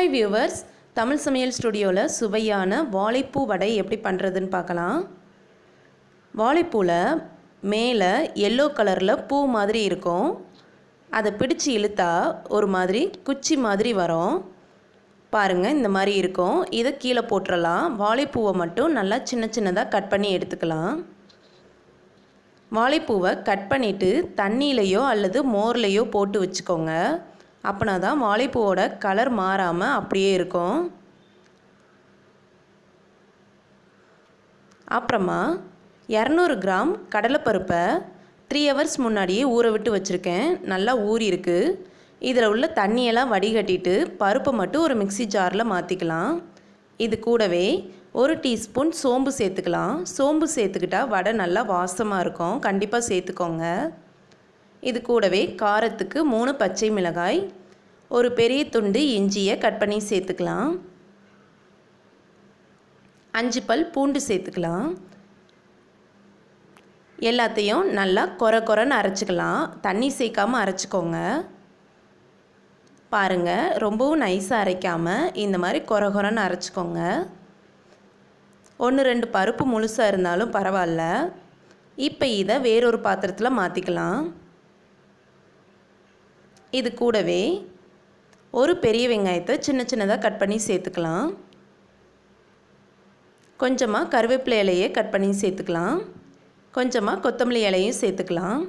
Hi viewers, Tamil சமையல் ஸ்டுடியோவில் சுவையான வாழைப்பூ வடை எப்படி பண்ணுறதுன்னு பார்க்கலாம். வாழைப்பூவில் மேலே எல்லோ கலரில் பூ மாதிரி இருக்கும். அதை பிடிச்சி இழுத்தா ஒரு மாதிரி குச்சி மாதிரி வரும். பாருங்கள், இந்த மாதிரி இருக்கும். இதை கீழே போட்டுடலாம். வாழைப்பூவை மட்டும் நல்லா சின்ன சின்னதாக கட் பண்ணி எடுத்துக்கலாம். வாழைப்பூவை கட் பண்ணிவிட்டு தண்ணியிலையோ அல்லது மோர்லேயோ போட்டு வச்சுக்கோங்க. அப்படின்னா தான் வாழைப்பூவோட கலர் மாறாமல் அப்படியே இருக்கும். அப்புறமா 200 கிராம் கடலைப்பருப்பை 3 ஹவர்ஸ் முன்னாடியே ஊற விட்டு வச்சுருக்கேன். நல்லா ஊறி இருக்குது. இதில் உள்ள தண்ணியெல்லாம் வடிகட்டிட்டு பருப்பை மட்டும் ஒரு மிக்ஸி ஜாரில் மாற்றிக்கலாம். இது கூடவே 1 டீஸ்பூன் சோம்பு சேர்த்துக்கலாம். சோம்பு சேர்த்துக்கிட்டால் வடை நல்லா வாசமாக இருக்கும். கண்டிப்பாக சேர்த்துக்கோங்க. இது கூடவே காரத்துக்கு 3 பச்சை மிளகாய், ஒரு பெரிய துண்டு இஞ்சியை கட் பண்ணி சேர்த்துக்கலாம். 5 பல் பூண்டு சேர்த்துக்கலாம். எல்லாத்தையும் நல்லா கொரன்னு அரைச்சிக்கலாம். தண்ணி சேர்க்காமல் அரைச்சிக்கோங்க. பாருங்கள், ரொம்பவும் நைஸாக அரைக்காமல் இந்த மாதிரி கொரன்னு அரைச்சிக்கோங்க. 1-2 பருப்பு முழுசாக இருந்தாலும் பரவாயில்ல. இப்போ இதை வேறொரு பாத்திரத்தில் மாற்றிக்கலாம். இது கூடவே ஒரு பெரிய வெங்காயத்தை சின்ன சின்னதாக கட் பண்ணி சேர்த்துக்கலாம். கொஞ்சமாக கருவேப்பிலை இலையை கட் பண்ணி சேர்த்துக்கலாம். கொஞ்சமாக கொத்தமல்லி இலையும் சேர்த்துக்கலாம்.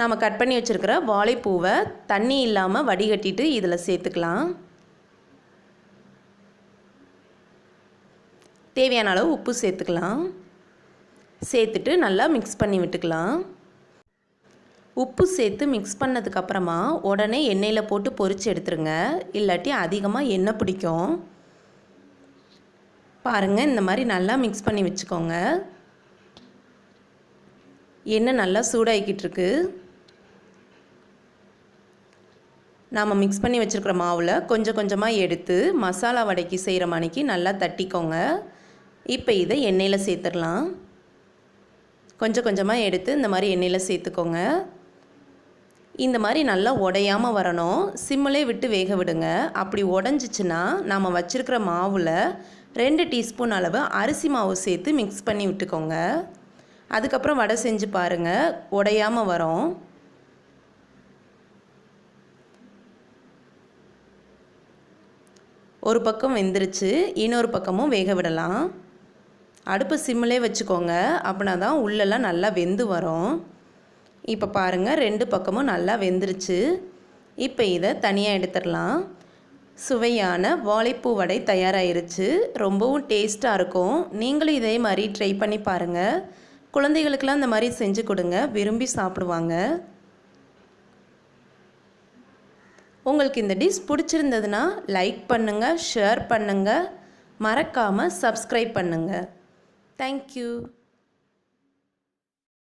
நாம் கட் பண்ணி வச்சுருக்கிற வாழைப்பூவை தண்ணி இல்லாமல் வடிகட்டிட்டு இதில் சேர்த்துக்கலாம். தேவையான அளவு உப்பு சேர்த்துக்கலாம். சேர்த்துட்டு நல்லா மிக்ஸ் பண்ணி விட்டுக்கலாம். உப்பு சேர்த்து மிக்ஸ் பண்ணதுக்கப்புறமா உடனே எண்ணெயில் போட்டு பொரித்து எடுத்துருங்க. இல்லாட்டி அதிகமாக எண்ணெய் பிடிக்கும். பாருங்கள், இந்த மாதிரி நல்லா மிக்ஸ் பண்ணி வச்சுக்கோங்க. எண்ணெய் நல்லா சூடாகிக்கிட்டு இருக்கு. நாம் மிக்ஸ் பண்ணி வச்சுருக்கிற மாவில் கொஞ்சம் கொஞ்சமாக எடுத்து மசாலா வடைக்கு செய்கிற மணிக்கு நல்லா தட்டிக்கோங்க. இப்போ இதை எண்ணெயில் சேர்த்துடலாம். கொஞ்சம் கொஞ்சமாக எடுத்து இந்த மாதிரி எண்ணெயில் சேர்த்துக்கோங்க. இந்த மாதிரி நல்லா உடையாமல் வரணும். சிம்மிலே விட்டு வேக விடுங்க. அப்படி உடஞ்சிச்சின்னா நாம் வச்சுருக்கிற மாவில் 2 டீஸ்பூன் அளவு அரிசி மாவு சேர்த்து மிக்ஸ் பண்ணி விட்டுக்கோங்க. அதுக்கப்புறம் வடை செஞ்சு பாருங்கள், உடையாமல் வரும். ஒரு பக்கம் வெந்துருச்சு, இன்னொரு பக்கமும் வேக விடலாம். அடுப்பு சிம்மிலே வச்சுக்கோங்க. அப்படின்னா தான் உள்ளெல்லாம் நல்லா வெந்து வரும். இப்போ பாருங்கள், 2 பக்கமும் நல்லா வெந்துருச்சு. இப்போ இதை தனியாக எடுத்துடலாம். சுவையான வாழைப்பூ வடை தயாராகிருச்சு. ரொம்பவும் டேஸ்ட்டாக இருக்கும். நீங்களும் இதே மாதிரி ட்ரை பண்ணி பாருங்கள். குழந்தைகளுக்கெல்லாம் இந்த மாதிரி செஞ்சு கொடுங்க, விரும்பி சாப்பிடுவாங்க. உங்களுக்கு இந்த டிஷ் பிடிச்சிருந்ததுன்னா லைக் பண்ணுங்கள், ஷேர் பண்ணுங்கள், மறக்காமல் சப்ஸ்கிரைப் பண்ணுங்கள். தேங்க்யூ.